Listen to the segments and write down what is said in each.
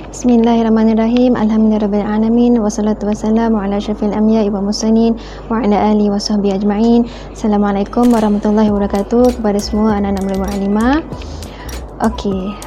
Bismillahirrahmanirrahim. Alhamdulillahirabbil alamin wassalatu wassalamu ala asyrafil anbiya'i wal mursalin wa ala alihi washabbihi ajma'in. Assalamualaikum warahmatullahi wabarakatuh kepada semua anak-anak muallimah. Okey,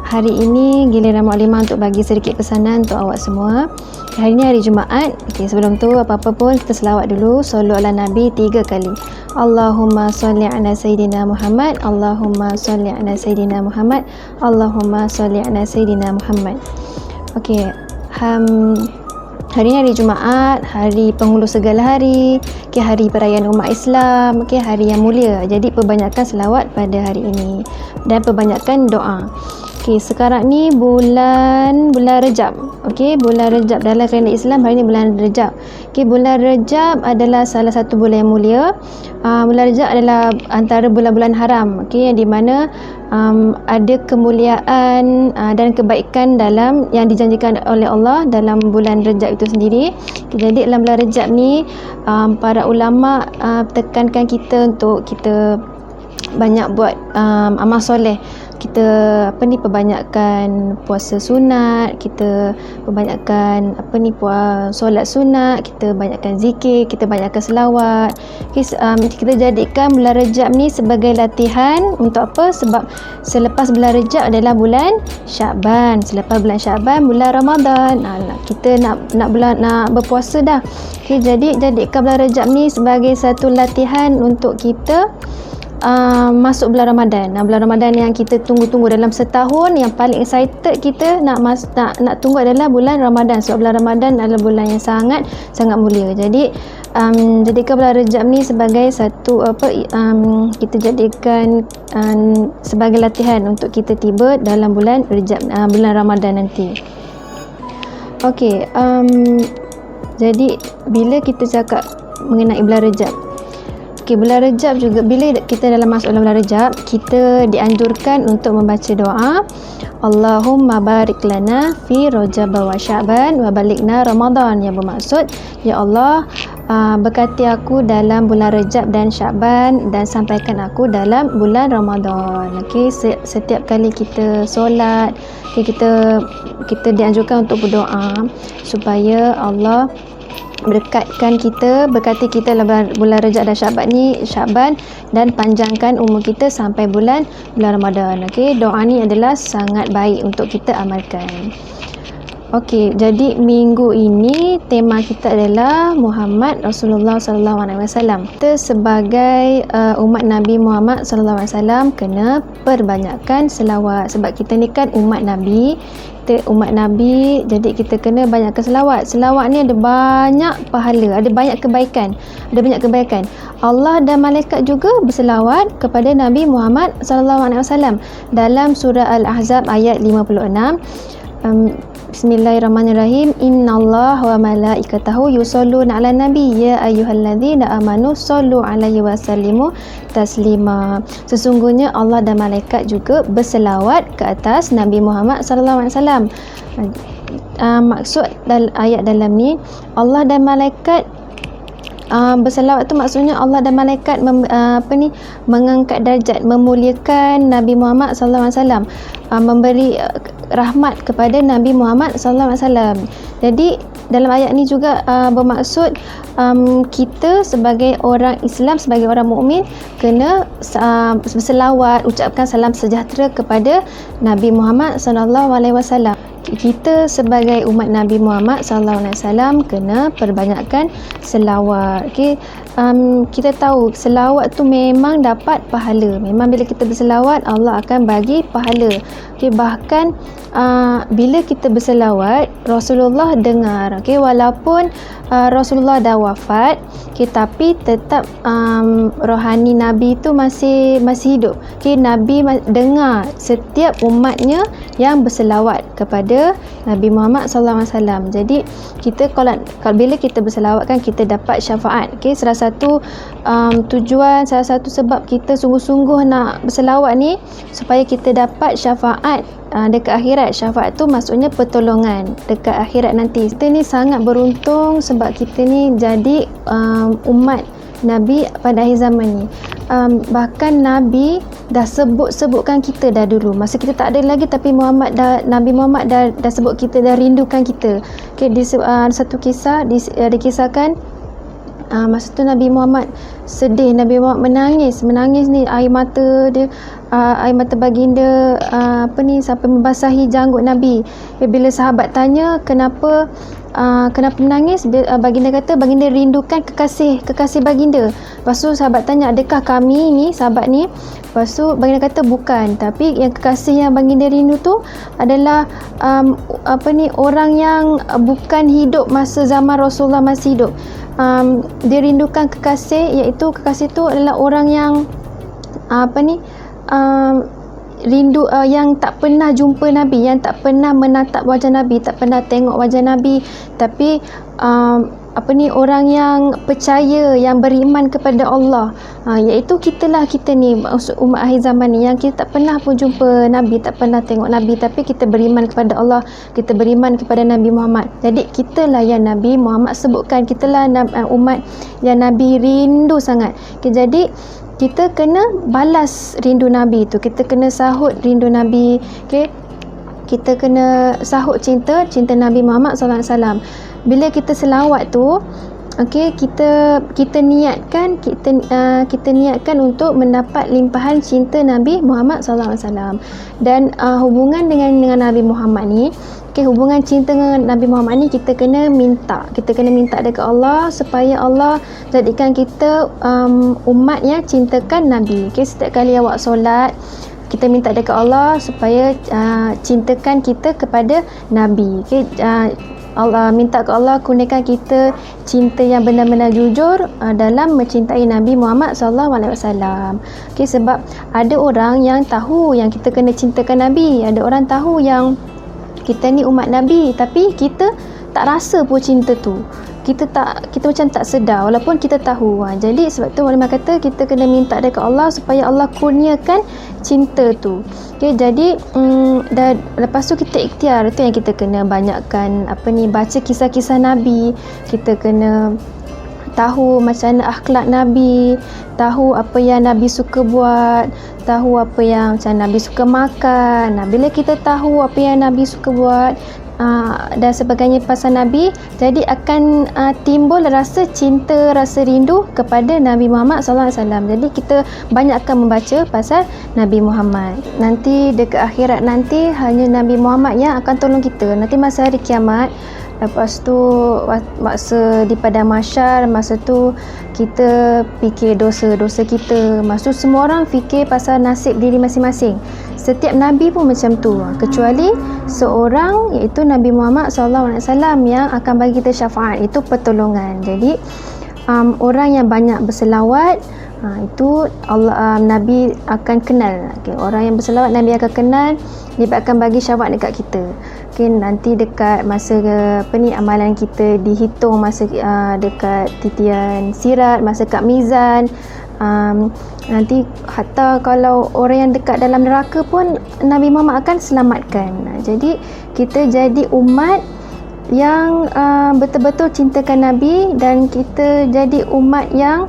hari ini giliran muallimah untuk bagi sedikit pesanan untuk awak semua. Hari ini hari Jumaat. Okey, sebelum tu apa-apa pun kita selawat dulu, sallu ala nabi 3 kali. Allahumma salli ala sayyidina Muhammad, Allahumma salli ala sayyidina Muhammad, Allahumma salli ala sayyidina Muhammad. Okey, hari ini hari Jumaat, hari penghulu segala hari, hari perayaan umat Islam, hari yang mulia. Jadi perbanyakkan selawat pada hari ini dan perbanyakkan doa. Sekarang ni bulan Rejab. Bulan Rejab dalam kalender Islam hari ni bulan Rejab. Bulan Rejab adalah salah satu bulan yang mulia. Bulan Rejab adalah antara bulan-bulan haram, yang di mana ada kemuliaan dan kebaikan dalam yang dijanjikan oleh Allah dalam bulan Rejab itu sendiri. Jadi dalam bulan Rejab ni para ulama tekankan kita untuk kita banyak buat amal soleh. Kita perbanyakkan puasa sunat, kita perbanyakkan solat sunat, kita banyakkan zikir, kita banyakkan selawat. Kita jadikan bulan Rejab ni sebagai latihan untuk apa? Sebab selepas bulan Rejab adalah bulan Syakban. Selepas bulan Syakban bulan Ramadan. Kita nak berpuasa dah. Jadi jadikan bulan Rejab ni sebagai satu latihan untuk kita masuk bulan Ramadan. Bulan Ramadan yang kita tunggu-tunggu dalam setahun, yang paling excited kita nak tunggu adalah bulan Ramadan. Sebab bulan Ramadan adalah bulan yang sangat mulia. Jadi jadikan bulan Rejab ni sebagai satu kita jadikan sebagai latihan untuk kita tiba dalam bulan Rejab, bulan Ramadan nanti. Okey, jadi bila kita cakap mengenai bulan Rejab, bulan Rejab juga, bila kita dalam masuk dalam bulan Rejab, kita dianjurkan untuk membaca doa Allahumma barik lana fi Rajab wa Sya'ban wa balighna Ramadan, yang bermaksud, ya Allah, berkati aku dalam bulan Rejab dan Sya'ban dan sampaikan aku dalam bulan Ramadan. Setiap kali kita solat, kita dianjurkan untuk berdoa supaya Allah berkati kita dalam bulan Rejab dan Sya'ban dan panjangkan umur kita sampai bulan Ramadan. Doa ni adalah sangat baik untuk kita amalkan. Jadi minggu ini tema kita adalah Muhammad Rasulullah sallallahu alaihi wasallam. Kita sebagai umat Nabi Muhammad sallallahu alaihi wasallam kena perbanyakkan selawat, sebab kita ni kan umat Nabi. Jadi kita kena banyakkan selawat. Selawat ni ada banyak pahala, ada banyak kebaikan. Allah dan malaikat juga berselawat kepada Nabi Muhammad sallallahu alaihi wasallam dalam surah Al-Ahzab ayat 56. Bismillahirrahmanirrahim. Innallaha wa malaikatahu yusholluna 'alan nabi ya ayyuhalladzina amanu shollu 'alaihi wa sallimu taslima. Sesungguhnya Allah dan malaikat juga berselawat ke atas Nabi Muhammad sallallahu alaihi wasallam. Maksud ayat dalam ni, Allah dan malaikat berselawat tu maksudnya Allah dan malaikat mengangkat darjat, memuliakan Nabi Muhammad sallallahu alaihi wasallam, memberi rahmat kepada Nabi Muhammad sallallahu alaihi wasallam. Jadi dalam ayat ni juga bermaksud kita sebagai orang Islam, sebagai orang mukmin, kena berselawat, ucapkan salam sejahtera kepada Nabi Muhammad sallallahu alaihi wasallam. Kita sebagai umat Nabi Muhammad sallallahu alaihi wasallam kena perbanyakkan selawat. Kita tahu selawat tu memang dapat pahala. Memang bila kita berselawat, Allah akan bagi pahala. Bahkan bila kita berselawat, Rasulullah dengar. Walaupun Rasulullah dah wafat, tapi tetap rohani Nabi tu masih hidup. Nabi dengar setiap umatnya yang berselawat kepada Nabi Muhammad sallallahu alaihi wasallam. Jadi kita kalau bila kita berselawat kan, kita dapat syafaat. Salah satu tujuan, salah satu sebab kita sungguh-sungguh nak berselawat ni supaya kita dapat syafaat dekat akhirat. Syafaat tu maksudnya pertolongan dekat akhirat nanti. Kita ni sangat beruntung sebab kita ni jadi umat Nabi pada akhir zaman ni. bahkan Nabi dah sebutkan kita dah dulu masa kita tak ada lagi, tapi Nabi Muhammad dah sebut kita, dah rindukan kita. Okay, satu kisah dikisahkan masa tu Nabi Muhammad sedih, Nabi Muhammad menangis ni, air mata baginda sampai membasahi janggut Nabi. Bila sahabat tanya kenapa menangis, baginda kata baginda rindukan kekasih baginda. Lepas tu sahabat tanya, adakah kami ni sahabat ni? Lepas tu baginda kata bukan, tapi yang kekasih yang baginda rindu tu adalah orang yang bukan hidup masa zaman Rasulullah masih hidup. Dia rindukan kekasih, iaitu kekasih tu adalah orang yang rindu, yang tak pernah jumpa Nabi, yang tak pernah menatap wajah Nabi, tak pernah tengok wajah Nabi, tapi orang yang percaya, yang beriman kepada Allah, iaitu kita ni umat akhir zaman ni, yang kita tak pernah pun jumpa Nabi, tak pernah tengok Nabi, tapi kita beriman kepada Allah, kita beriman kepada Nabi Muhammad. Jadi kitalah yang Nabi Muhammad sebutkan, kitalah umat yang Nabi rindu sangat. Okay, jadi kita kena balas rindu Nabi tu, kita kena sahut rindu Nabi. Okay, kita kena sahut cinta Nabi Muhammad SAW. Bila kita selawat tu, okay, kita niatkan untuk mendapat limpahan cinta Nabi Muhammad SAW. Dan hubungan dengan Nabi Muhammad ni, okay, hubungan cinta dengan Nabi Muhammad ni kita kena minta dekat Allah supaya Allah jadikan kita umat yang cintakan Nabi. Okay, setiap kali awak solat, kita minta dekat Allah supaya cintakan kita kepada Nabi. Okay, Allah minta ke Allah kurniakan kita cinta yang benar-benar jujur dalam mencintai Nabi Muhammad SAW. Okay, sebab ada orang yang tahu yang kita kena cintakan Nabi, ada orang tahu yang kita ni umat Nabi, tapi kita tak rasa pun cinta tu. Kita macam tak sedar walaupun kita tahu. Jadi sebab tu ulama kata kita kena minta dekat Allah supaya Allah kurniakan cinta tu. Okay, jadi lepas tu kita ikhtiar, tu yang kita kena banyakkan baca kisah-kisah Nabi. Kita kena tahu macam mana akhlak Nabi, tahu apa yang Nabi suka buat, tahu apa yang macam Nabi suka makan. Bila kita tahu apa yang Nabi suka buat dan sebagainya pasal Nabi, jadi akan timbul rasa cinta, rasa rindu kepada Nabi Muhammad SAW. Jadi kita banyakkan membaca pasal Nabi Muhammad. Nanti dekat akhirat nanti hanya Nabi Muhammad yang akan tolong kita. Nanti masa hari kiamat, lepas tu masa di padang mahsyar, masa tu kita fikir dosa-dosa kita. Masa tu semua orang fikir pasal nasib diri masing-masing. Setiap Nabi pun macam tu, kecuali seorang, iaitu Nabi Muhammad SAW yang akan bagi kita syafaat, itu pertolongan. Jadi orang yang banyak berselawat, itu Allah, Nabi akan kenal. Okay, orang yang berselawat Nabi akan kenal, dia akan bagi syafaat dekat kita. Okay, nanti dekat masa amalan kita dihitung masa dekat titian sirat, masa kat mizan, nanti hatta kalau orang yang dekat dalam neraka pun Nabi Muhammad akan selamatkan. Jadi kita jadi umat yang betul-betul cintakan Nabi, dan kita jadi umat yang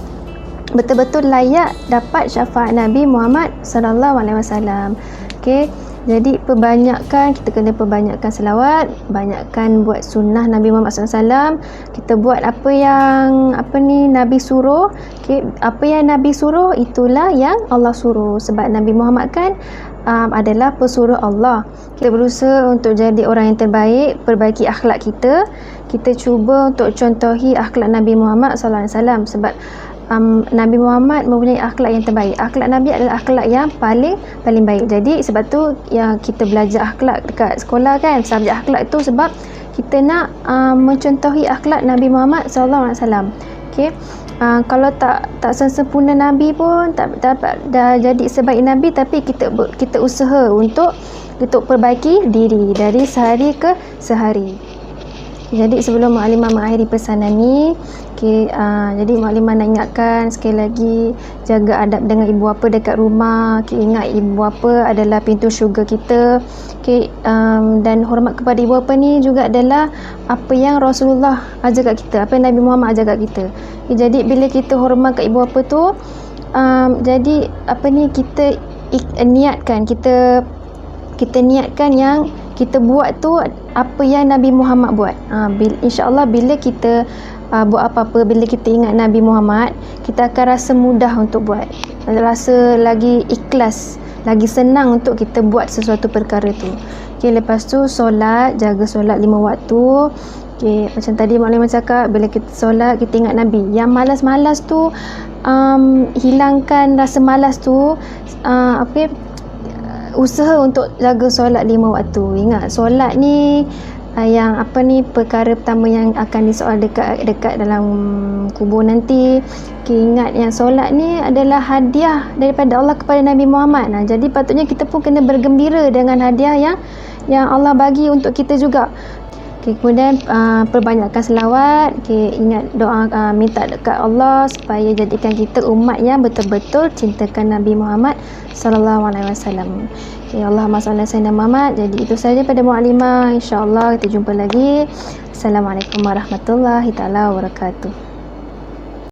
betul-betul layak dapat syafaat Nabi Muhammad SAW. Okay, jadi kita kena perbanyakkan selawat, banyakkan buat sunnah Nabi Muhammad SAW. Kita buat apa yang Nabi suruh. Okay, apa yang Nabi suruh itulah yang Allah suruh, sebab Nabi Muhammad kan adalah pesuruh Allah. Kita berusaha untuk jadi orang yang terbaik, perbaiki akhlak kita. Kita cuba untuk contohi akhlak Nabi Muhammad SAW, sebab Nabi Muhammad mempunyai akhlak yang terbaik. Akhlak Nabi adalah akhlak yang paling baik. Jadi sebab tu yang kita belajar akhlak dekat sekolah kan, subjek akhlak tu sebab kita nak mencontohi akhlak Nabi Muhammad SAW. Okay, kalau tak sempurna Nabi pun tak dapat dah jadi sebaik Nabi, tapi kita usaha untuk perbaiki diri dari sehari ke sehari. Jadi sebelum Mukadimah mengakhiri pesanan ni, okay, jadi Mukadimah nak ingatkan sekali lagi, jaga adab dengan ibu bapa dekat rumah. Okay, ingat ibu bapa adalah pintu syurga kita. Okay, dan hormat kepada ibu bapa ni juga adalah apa yang Rasulullah ajar kat kita, apa yang Nabi Muhammad ajar kat kita. Okay, jadi bila kita hormat kat ibu bapa tu, Jadi apa ni, kita niatkan, kita niatkan yang kita buat tu apa yang Nabi Muhammad buat. InsyaAllah bila kita buat apa-apa, bila kita ingat Nabi Muhammad, kita akan rasa mudah untuk buat, rasa lagi ikhlas, lagi senang untuk kita buat sesuatu perkara tu. Okay, lepas tu solat, jaga solat 5 waktu. Okay, macam tadi Maklimah cakap, bila kita solat kita ingat Nabi. Yang malas-malas tu, hilangkan rasa malas tu, usaha untuk jaga solat 5 waktu. Ingat solat ni yang apa ni, perkara pertama yang akan disoal dekat dalam kubur nanti. Ingat yang solat ni adalah hadiah daripada Allah kepada Nabi Muhammad. Jadi patutnya kita pun kena bergembira dengan hadiah yang Allah bagi untuk kita juga. Kemudian perbanyakkan selawat. Ingat doa, minta dekat Allah supaya jadikan kita umat yang betul-betul cintakan Nabi Muhammad sallallahu alaihi wasallam. Allahumma salli ala sayyidina Muhammad. Jadi itu saja pada Mukadimah. InsyaAllah kita jumpa lagi. Assalamualaikum warahmatullahi taala wabarakatuh.